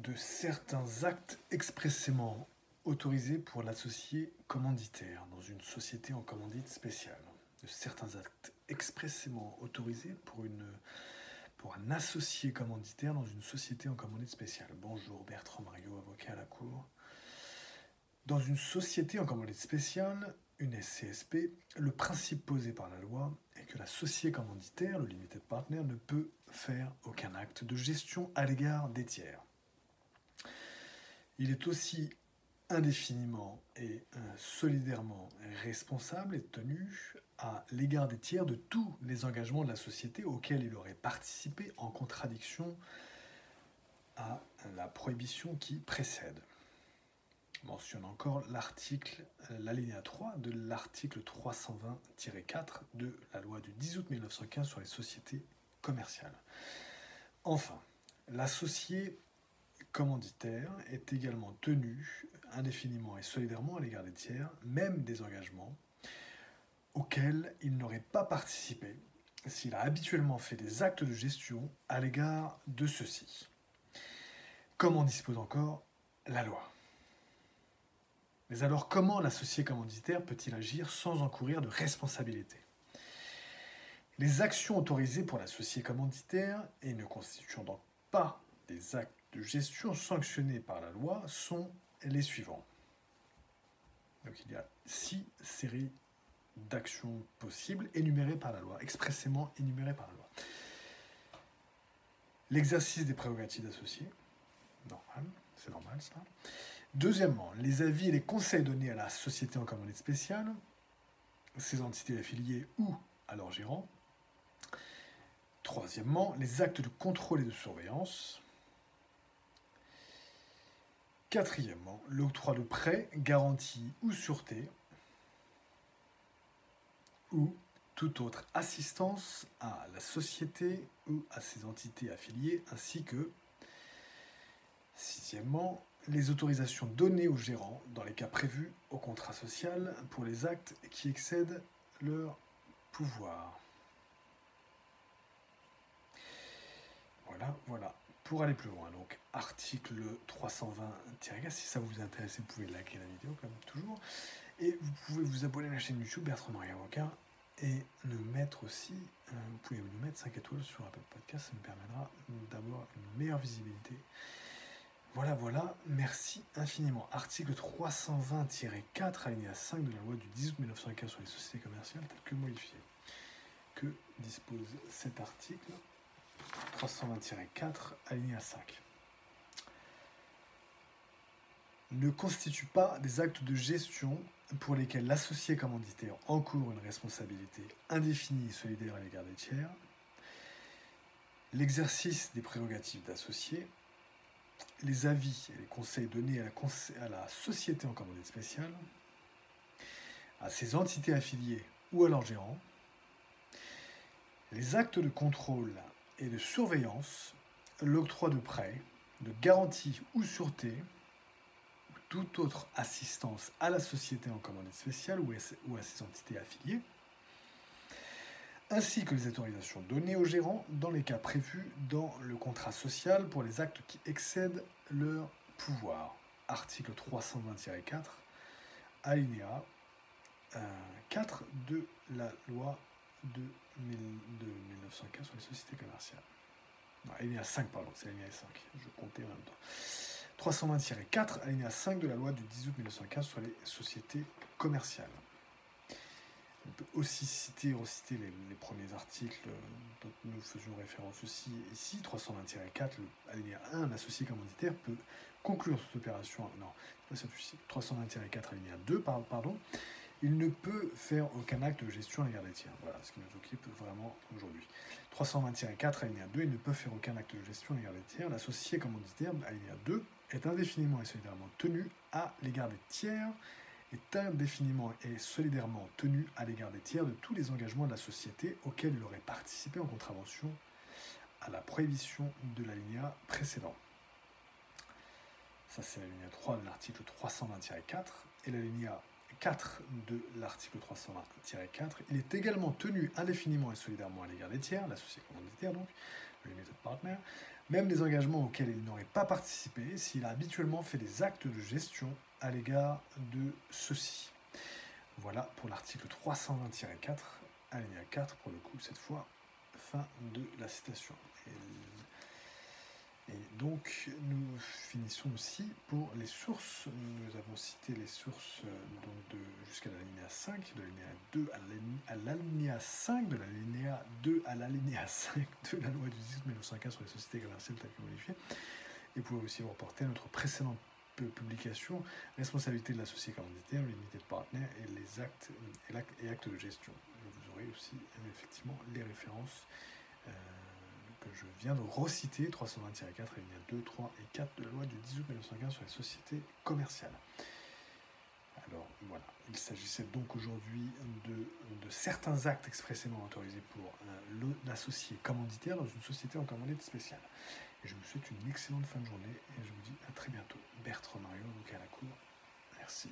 de certains actes expressément autorisés pour l'associé commanditaire dans une société en commandite spéciale. De certains actes expressément autorisés pour un associé commanditaire dans une société en commandite spéciale. Bonjour, Bertrand Mario, avocat à la Cour. Dans une société en commandite spéciale, une SCSP, le principe posé par la loi est que l'associé commanditaire, le limited partner, ne peut faire aucun acte de gestion à l'égard des tiers. Il est aussi indéfiniment et solidairement responsable et tenu à l'égard des tiers de tous les engagements de la société auxquels il aurait participé en contradiction à la prohibition qui précède. Mentionne encore l'alinéa 3 de l'article 320-4 de la loi du 10 août 1915 sur les sociétés commerciales. Enfin, l'associé commanditaire est également tenu indéfiniment et solidairement à l'égard des tiers, même des engagements auxquels il n'aurait pas participé s'il a habituellement fait des actes de gestion à l'égard de ceux-ci. Comme en dispose encore la loi. Mais alors, comment l'associé commanditaire peut-il agir sans encourir de responsabilité ? Les actions autorisées pour l'associé commanditaire, et ne constituant donc pas des actes de gestion sanctionnés par la loi, sont les suivants. Donc il y a 6 séries d'actions possibles énumérées par la loi, expressément énumérées par la loi. L'exercice des prérogatives d'associé, normal, c'est normal ça. Deuxièmement, les avis et les conseils donnés à la société en commandite spéciale, ses entités affiliées ou à leur gérant. Troisièmement, les actes de contrôle et de surveillance. Quatrièmement, l'octroi de prêts, garanties ou sûreté, ou toute autre assistance à la société ou à ses entités affiliées, ainsi que, sixièmement, les autorisations données aux gérants dans les cas prévus au contrat social pour les actes qui excèdent leur pouvoir. Voilà. Pour aller plus loin, donc article 320-4, si ça vous intéresse, vous pouvez liker la vidéo comme toujours. Et vous pouvez vous abonner à la chaîne YouTube Bertrand Mario Avocat et nous mettre aussi, vous pouvez nous mettre 5 étoiles sur Apple Podcast, ça nous permettra d'avoir une meilleure visibilité. Voilà, merci infiniment. Article 320-4, alinéa 5 de la loi du 10 août 1915 sur les sociétés commerciales, tel que modifié. Que dispose cet article 320-4, alinéa 5. Ne constitue pas des actes de gestion pour lesquels l'associé commanditaire encourt une responsabilité indéfinie et solidaire à l'égard des tiers, l'exercice des prérogatives d'associé, les avis et les conseils donnés à la société en commandite spéciale, à ses entités affiliées ou à leur gérant, les actes de contrôle et de surveillance, l'octroi de prêts, de garanties ou sûreté, ou toute autre assistance à la société en commandite spéciale ou à ses entités affiliées, ainsi que les autorisations données aux gérants dans les cas prévus dans le contrat social pour les actes qui excèdent leur pouvoir. Article 320-4, alinéa 4 de la loi de 1915 sur les sociétés commerciales. Non, alinéa 5, pardon, c'est alinéa 5, je comptais en même temps. 320-4, alinéa 5 de la loi du 10 août 1915 sur les sociétés commerciales. On peut aussi reciter les premiers articles dont nous faisions référence aussi ici. 320-4, alinéa 1, l'associé commanditaire peut conclure cette opération. Non, c'est pas celui-ci. 320-4, alinéa 2, pardon. Il ne peut faire aucun acte de gestion à l'égard des tiers. Voilà ce qui nous occupe vraiment aujourd'hui. 320-4, alinéa 2, il ne peut faire aucun acte de gestion à l'égard des tiers. L'associé commanditaire, alinéa 2, est indéfiniment et solidairement tenu à l'égard des tiers, est indéfiniment et solidairement tenu à l'égard des tiers de tous les engagements de la société auxquels il aurait participé en contravention à la prohibition de l'alinéa précédent. Ça, c'est l'alinéa 3 de l'article 320-4 et l'alinéa 4 de l'article 320-4. Il est également tenu indéfiniment et solidairement à l'égard des tiers, l'associé commanditaire donc, limited partner, même les engagements auxquels il n'aurait pas participé s'il a habituellement fait des actes de gestion à l'égard de ceux-ci. Voilà pour l'article 320-4, alinéa 4 pour le coup, cette fois, fin de la citation. Et donc, nous finissons aussi pour les sources. Nous avons cité les sources jusqu'à l'alinéa 5, de l'alinéa 2 à l'alinéa 5, de l'alinéa 2 à l'alinéa 5 de la loi du 10 août 1915 sur les sociétés commerciales telles que modifiées. Et vous pouvez aussi vous reporter à notre précédente publication, responsabilité de l'associé commanditaire, limited partner et les actes et actes de gestion. Vous aurez aussi effectivement les références que je viens de reciter, 320-4, alinéa 2, 3 et 4 de la loi du 10 août 1915 sur les sociétés commerciales. Alors voilà, il s'agissait donc aujourd'hui de certains actes expressément autorisés pour l'associé commanditaire dans une société en commandite spéciale. Et je vous souhaite une excellente fin de journée et je vous dis à très bientôt. Bertrand Mario, donc à la cour. Merci.